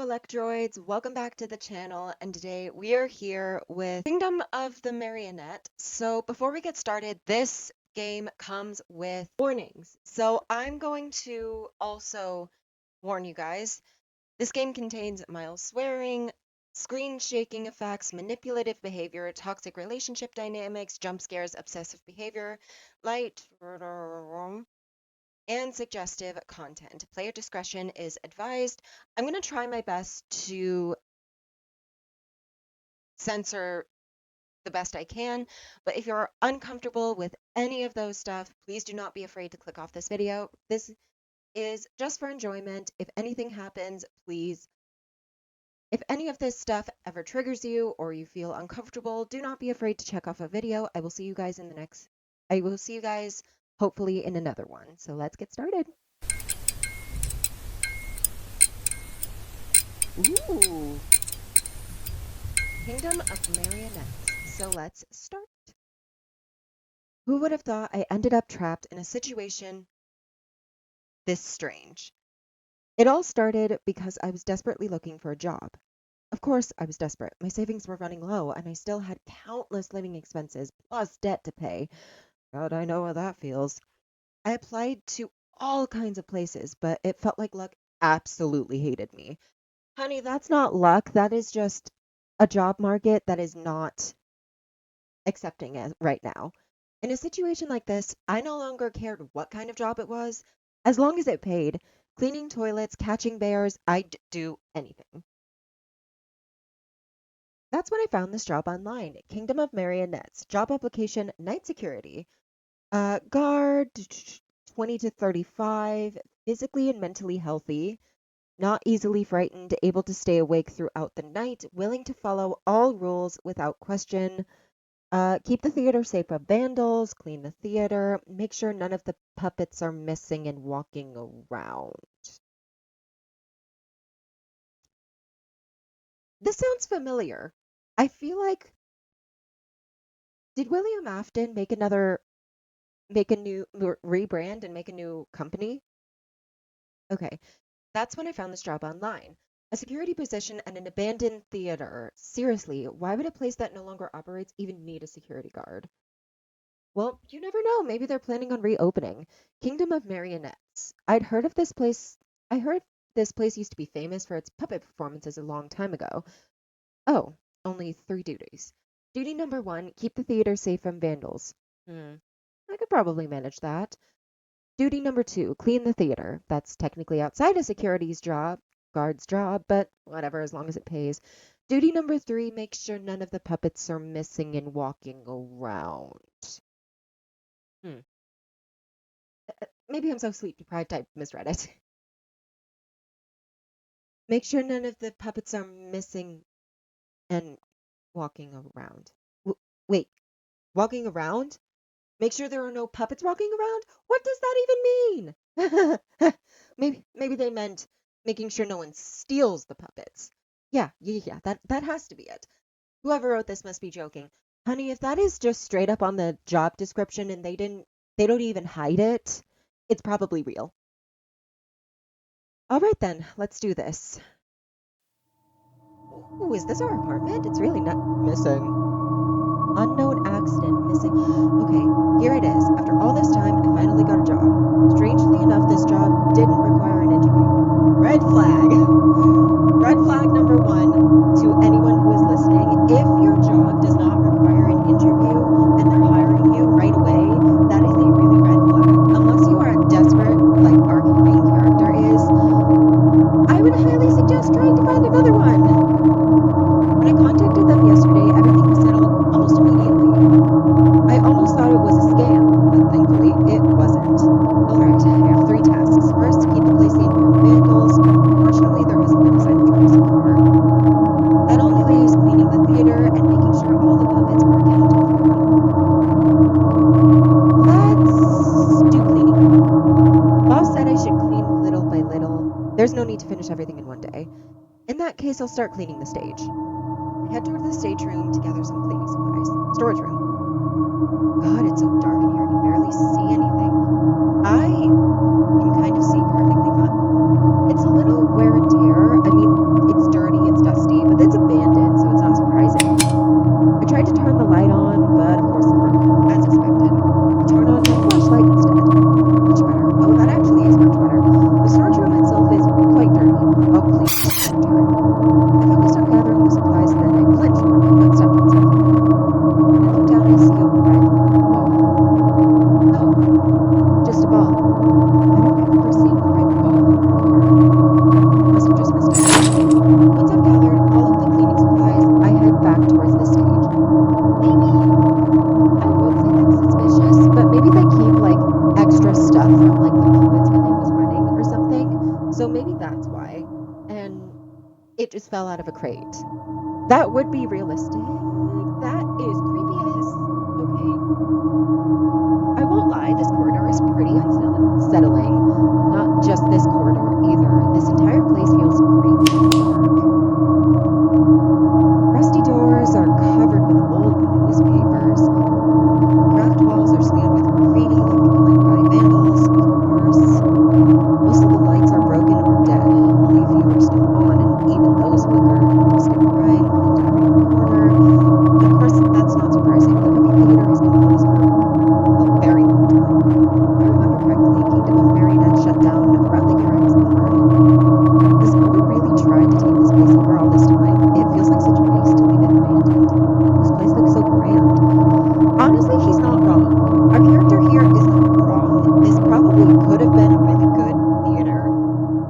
Electroids, welcome back to the channel, and today we are here with Kingdom of the Marionette. So before we get started, this game comes with warnings. So I'm going to also warn you guys, this game contains mild swearing, screen shaking effects, manipulative behavior, toxic relationship dynamics, jump scares, obsessive behavior, light and suggestive content. Player discretion is advised. I'm going to try my best to censor the best I can, but if you're uncomfortable with any of those stuff, please do not be afraid to click off this video. This is just for enjoyment. If anything happens, please, if any of this stuff ever triggers you or you feel uncomfortable, do not be afraid to check off a video. I will see you guys hopefully in another one. So let's get started. Ooh. Kingdom of Marionettes. So let's start. Who would have thought I ended up trapped in a situation this strange? It all started because I was desperately looking for a job. Of course, I was desperate. My savings were running low, and I still had countless living expenses plus debt to pay. God, I know how that feels. I applied to all kinds of places, but it felt like luck absolutely hated me. Honey, that's not luck. That is just a job market that is not accepting it right now. In a situation like this, I no longer cared what kind of job it was. As long as it paid, cleaning toilets, catching bears, I'd do anything. That's when I found this job online, Kingdom of Marionettes, job application, night security. Guard, 20 to 35, physically and mentally healthy, not easily frightened, able to stay awake throughout the night, willing to follow all rules without question, keep the theater safe from vandals, clean the theater, make sure none of the puppets are missing and walking around. This sounds familiar. I feel like, did William Afton make a new rebrand and make a new company? Okay, that's when I found this job online. A security position at an abandoned theater. Seriously, why would a place that no longer operates even need a security guard? Well, you never know. Maybe they're planning on reopening. Kingdom of Marionettes. I heard this place used to be famous for its puppet performances a long time ago. Oh, only 3 duties. Duty number 1, keep the theater safe from vandals. I could probably manage that. Duty number 2, clean the theater. That's technically outside a guard's job, but whatever, as long as it pays. Duty number 3, make sure none of the puppets are missing and walking around. Maybe I'm so sleep deprived I misread it. Make sure none of the puppets are missing and walking around. Wait, walking around? Make sure there are no puppets walking around? What does that even mean? Maybe they meant making sure no one steals the puppets. Yeah, that has to be it. Whoever wrote this must be joking. Honey, if that is just straight up on the job description and they don't even hide it, it's probably real. All right then, let's do this. Ooh, is this our apartment? It's really not missing. Unknown accident missing. Okay, here it is. After all this time, I finally got a job. Strangely enough, this job didn't require an interview. Red flag. Red flag number 1 to anyone who is listening. If your job does not require an interview and they're hiring you right away, that is a really red flag. Unless you are desperate, like our main character is, I would highly suggest trying to find another one. When I contacted them yesterday, everything was settled almost immediately. I almost thought it was a scam, but thankfully it wasn't. Alright, I have 3 tasks. First, keep the place safe from vandals. Unfortunately, there hasn't been a sign of trouble so far. That only leaves cleaning the theater and making sure all the puppets are accounted for. Let's do cleaning. Boss said I should clean little by little. There's no need to finish everything in one day. In that case, I'll start cleaning the stage. Head toward the stage room to gather some cleaning supplies. Storage room. God, it's so dark in here, I can barely see anything. I can kind of see perfectly fine. It's a little wear and tear. I mean, it's It's my turn. I focused on gathering the supplies, then I flinched when my foot stepped on something. When I look down, I see a red ball. Oh, just a ball. I don't remember seeing a red ball in earlier. Must have just missed it. Once I've gathered all of the cleaning supplies, I head back towards the stage. Maybe I would say that's suspicious, but maybe they keep like extra stuff from like the puppets when they was running or something. So maybe that's why. And it just fell out of a crate. That would be realistic. That is creepy as. Okay. I won't lie, this corridor is pretty unsettling. Not just this corridor either. This entire place feels creepy and dark. Rusty doors are covered with old newspapers. Cracked walls are smeared with graffiti left behind by vandals, of course. Most of the lights are broken or dead. Only a few are still on, and even those flicker. Twisted grime into every corner. Of course, that's not surprising. The Puppet Theater has been closed for a very long time. If I remember correctly, Kingdom of Marionette shut down around the year I was born. Has no one really tried to take this place over all this time? It feels like such a waste to leave it abandoned. This place looks so grand. Honestly, he's not wrong. Our character here is not wrong. This probably could have been a really good theater.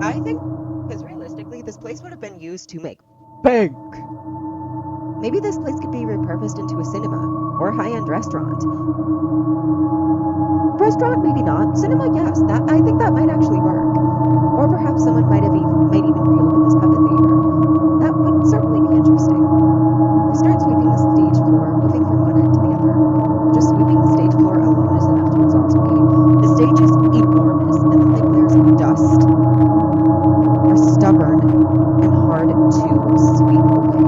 I think, because realistically, this place would have been used to make bank. Maybe this place could be repurposed into a cinema or a high-end restaurant. Restaurant, maybe not. Cinema, yes. I think that might actually work. Or perhaps someone might even reopen this puppet theater. That would certainly be interesting. I start sweeping the stage floor, moving from one end to the other. Just sweeping the stage floor alone is enough to exhaust me. The stage is enormous, and the thick layers of dust are stubborn and hard to sweep away,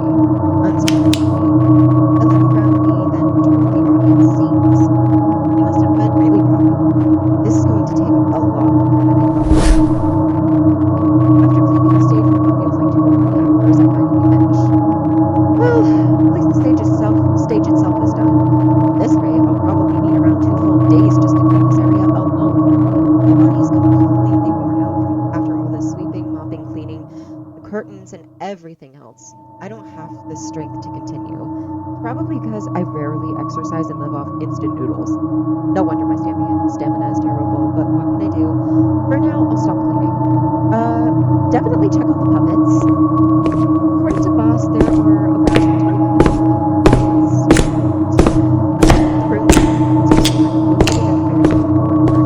unsurprisingly. I look around me, then toward the audience seats. They must have been really popular. This is going to take a lot longer than I thought it would. After cleaning the stage for what feels like 2 or 3 hours, I finally finish. Well, at least the stage itself is done. At this rate, I'll probably need around 2 full days just to clean this area alone. My body is completely worn out from after all this sweeping, mopping, cleaning, the curtains, and everything else. I don't have the strength to continue. Probably because I rarely exercise and live off instant noodles. No wonder my stamina is terrible, but what can I do? For now, I'll stop cleaning. Definitely check on the puppets. According to Boss, there are around 20 puppets in here. That's great. The rooms where the puppets are stored are located at the very end of the corridor.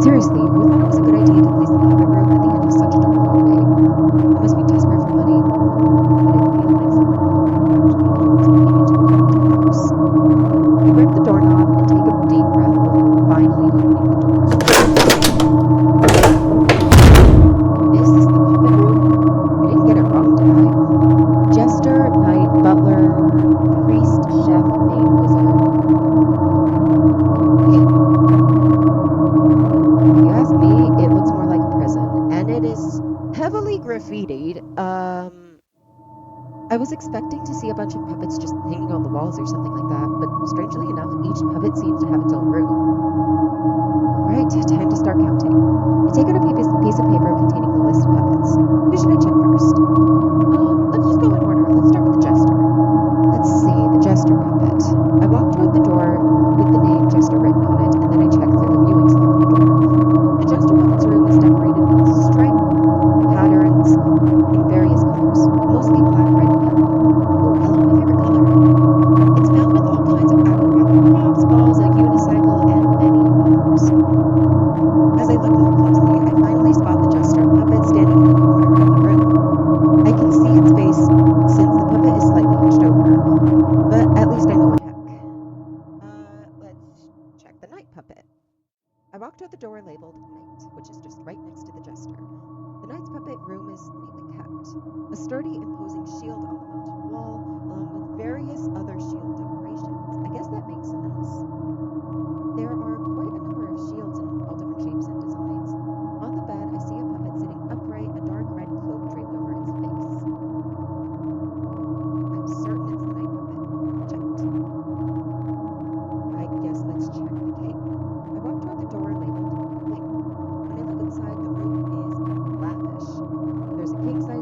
Seriously, who thought it was a good idea to place the puppet room at the end of such a dark hallway? I must be desperate for money, but I feel like someone who actually enjoys breaking into a haunted house. I grip the doorknob and take a deep breath before finally opening the door. Is this the puppet room? I didn't get it wrong, did I? Jester, knight, butler, priest, chef, maid, wizard. If you ask me, it looks more like a prison, and it is heavily graffitied. I was expecting to see a bunch of puppets just hanging on the walls or something like that, but strangely enough, each puppet seems to have its own room. Alright, time to start counting. I take out a piece of paper containing the list of puppets. Who should I check first? Let's just go in order. Let's start with the Jester. Let's see, the Jester puppet. I walk toward the door with the name Jester written on it, and then I check through the viewing slot on the door. The Jester puppet's room is decorated with striped patterns in various colors, mostly black, red, and yellow. Ooh, yellow, my favorite color. It's filled with all kinds of acrobatic props, balls, a unicycle, and many others. As I look more closely, I finally spot the Jester puppet standing in the corner of the room. I can see its face since the puppet is slightly hunched over, but at least I know what heck. Let's check the Knight puppet. I walk toward the door labeled Knight, which is just right next to the Jester. The Knight's puppet room is neatly kept. A sturdy, imposing shield on the mounted wall, along with various other shield decorations. I guess that makes sense. There are quite a number of shields in all different shapes and designs. On the bed, I see a puppet sitting upright, a dark red cloak draped over its face. I'm certain it's the Knight puppet. Checked. I guess let's check the cape. I walk toward the door labeled Bling. When I look inside, the room is lavish. There's a king-size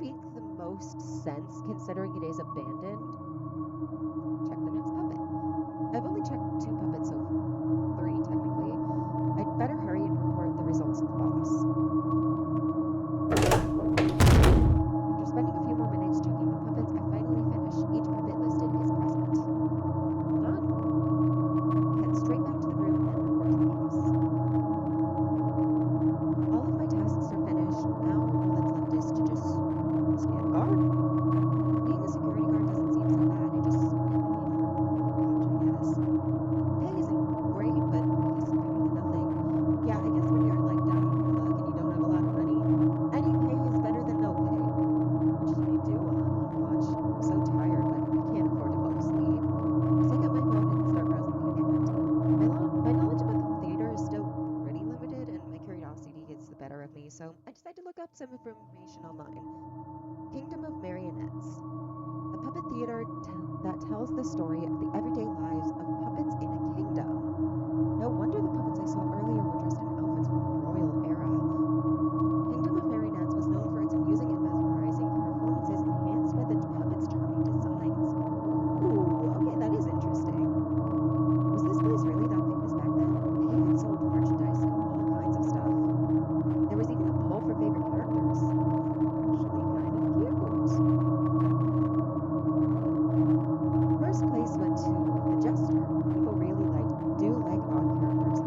make the most sense considering it is abandoned. Check the next puppet. I've only checked 2 puppets so 3 technically. I'd better hurry and report the results to the boss. After spending a few more minutes checking the puppets, I finally finish. Each puppet listed is present. Well done. I head straight back to the room and report to the boss. All of my tasks are finished. Now all that's left is to just stand guard. Being a security guard doesn't seem so bad. I just get paid for keeping watch, I guess. Pay isn't great, but I guess it's better than nothing. Yeah, I guess when you're like down on your luck and you don't have a lot of money, any pay is better than no pay. What should I do while I'm on watch? I'm so tired, but I can't afford to fall asleep. So I get my phone and start browsing the internet. My knowledge about the theater is still pretty limited, and my curiosity gets the better of me, so I decide to look up some information online. Kingdom of Marionettes. A puppet theater that tells the story of the everyday lives of puppets in a kingdom. No wonder the puppets I saw earlier were dressed in outfits from the royal era. Kingdom of Marionettes was known for its amusing and mesmerizing performances enhanced by the puppets' charming designs. Ooh, okay, that is interesting. Was this place really that famous back then? They even sold merchandise and all kinds of stuff. There was even a poll for favorite characters. Actually kind of cute. First place went to the Jester. People really do like odd characters.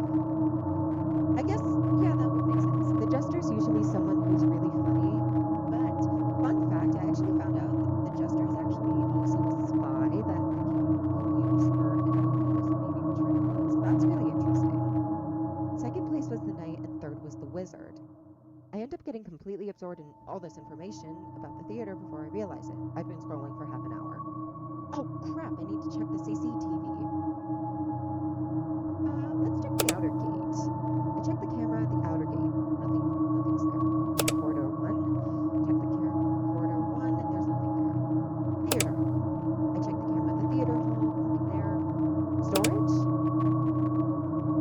I guess, yeah, that would make sense. The Jester's usually someone who's really funny, but fun fact, I actually found out that the Jester is actually also a spy that the king can use for an oath he was maybe betrayal on, so that's really interesting. Second place was the Knight, and third was the Wizard. I end up getting completely absorbed in all this information about the theater before I realize it. I've been scrolling for half an hour. Oh crap, I need to check the CCTV. Let's check the outer gate. I check the camera at the outer gate. Nothing's there. Corridor 1. Check the corridor 1. There's nothing there. Theater hall. I check the camera at the theater hall. Nothing there. Storage?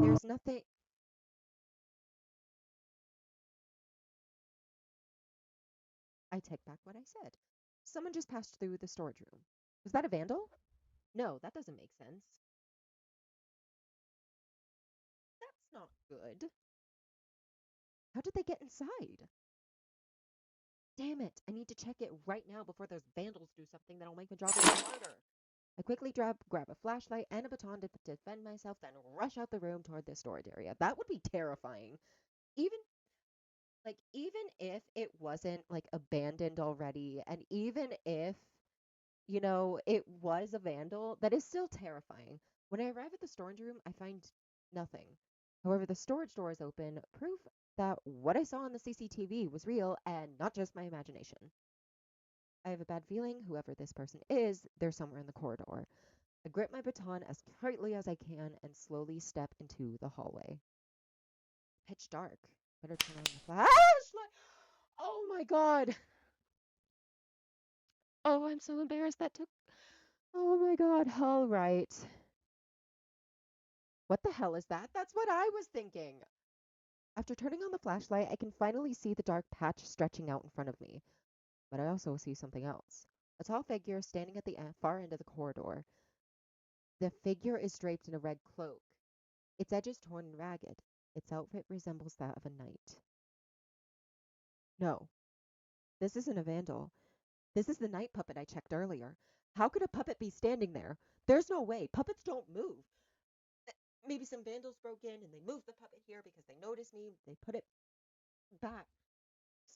There's nothing. I take back what I said. Someone just passed through the storage room. Was that a vandal? No, that doesn't make sense. That's not good. How did they get inside? Damn it, I need to check it right now before those vandals do something that'll make the job even harder. I quickly grab a flashlight and a baton to defend myself, then rush out the room toward the storage area. That would be terrifying. Even if it wasn't like abandoned already, and even if it was a vandal, that is still terrifying. When I arrive at the storage room, I find nothing. However, the storage door is open, proof that what I saw on the CCTV was real and not just my imagination. I have a bad feeling whoever this person is, they're somewhere in the corridor. I grip my baton as tightly as I can and slowly step into the hallway. Pitch dark. Better turn on the flashlight. Oh my god. Oh, I'm so embarrassed that took. Oh my god. All right. What the hell is that? That's what I was thinking. After turning on the flashlight, I can finally see the dark patch stretching out in front of me. But I also see something else. A tall figure standing at the far end of the corridor. The figure is draped in a red cloak. Its edges torn and ragged. Its outfit resembles that of a knight. No, this isn't a vandal. This is the night puppet I checked earlier. How could a puppet be standing there? There's no way. Puppets don't move. Maybe some vandals broke in and they moved the puppet here because they noticed me. They put it back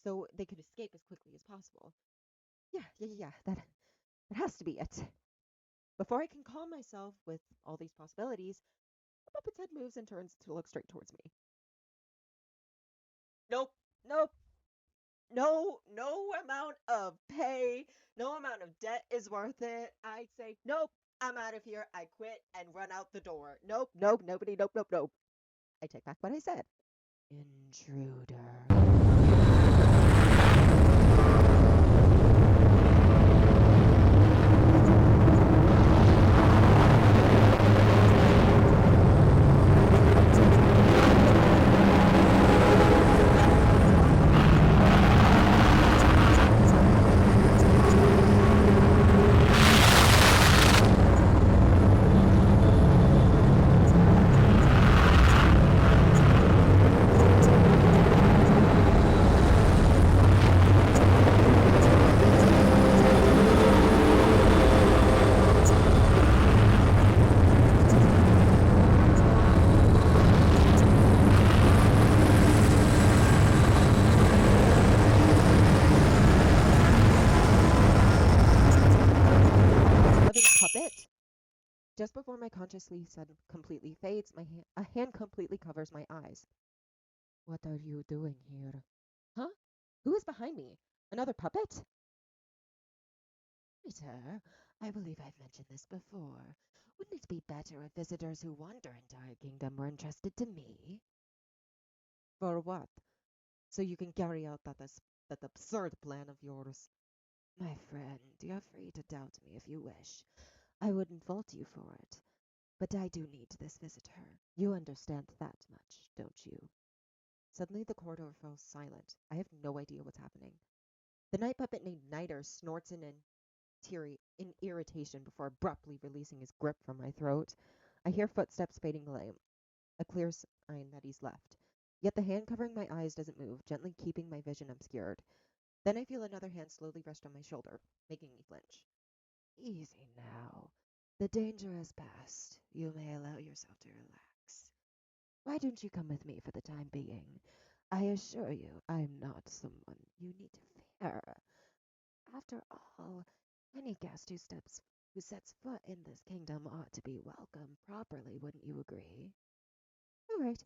so they could escape as quickly as possible. Yeah. That has to be it. Before I can calm myself with all these possibilities, the puppet's head moves and turns to look straight towards me. Nope. No amount of pay, no amount of debt is worth it. I'd say, nope, I'm out of here. I quit and run out the door. Nope, nobody, nope. I take back what I said. Intruder. it. Just before my consciously sudden completely fades, a hand completely covers my eyes. What are you doing here? Huh? Who is behind me? Another puppet? Sir, I believe I've mentioned this before. Wouldn't it be better if visitors who wander into our kingdom were entrusted to me? For what? So you can carry out that absurd plan of yours. My friend, you're free to doubt me if you wish. I wouldn't fault you for it. But I do need this visitor. You understand that much, don't you? Suddenly the corridor falls silent. I have no idea what's happening. The night puppet named Niter snorts in irritation before abruptly releasing his grip from my throat. I hear footsteps fading away, a clear sign that he's left. Yet the hand covering my eyes doesn't move, gently keeping my vision obscured. Then I feel another hand slowly rest on my shoulder, making me flinch. Easy now. The danger has passed. You may allow yourself to relax. Why don't you come with me for the time being? I assure you, I'm not someone you need to fear. After all, any guest who sets foot in this kingdom ought to be welcomed properly, wouldn't you agree? All right.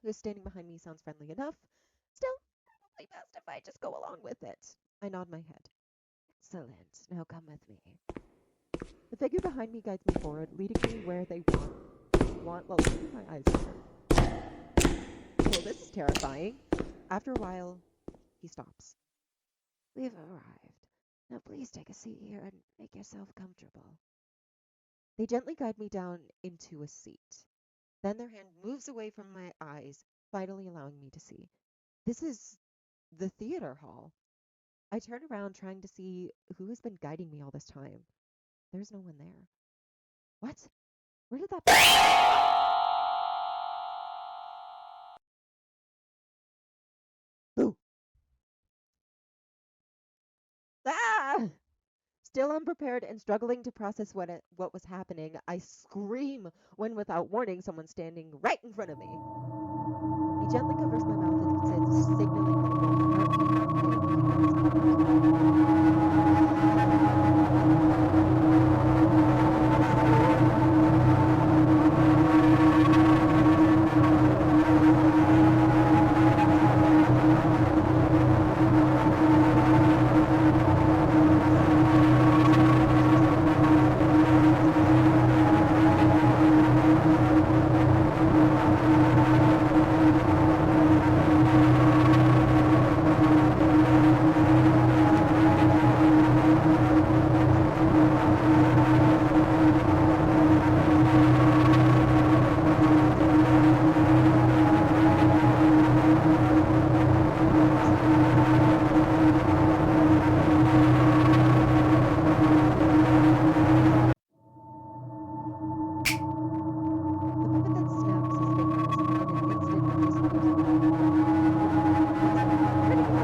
Who's standing behind me sounds friendly enough. Still, probably best if I just go along with it. I nod my head. Excellent. Now come with me. The figure behind me guides me forward, leading me where they want while keeping my eyes open. Well, this is terrifying. After a while, he stops. We've arrived. Now please take a seat here and make yourself comfortable. They gently guide me down into a seat. Then their hand moves away from my eyes, finally allowing me to see. This is the theater hall. I turn around trying to see who has been guiding me all this time. There's no one there. What? Where did that Boo! Ah! Still unprepared and struggling to process what was happening, I scream when, without warning, someone's standing right in front of me. He gently covers my mouth and says, signaling that he won't hurt me. I am looking at his The puppet then snaps his fingers, and in an instant my eyes close on him. Where did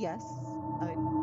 Yes, I'm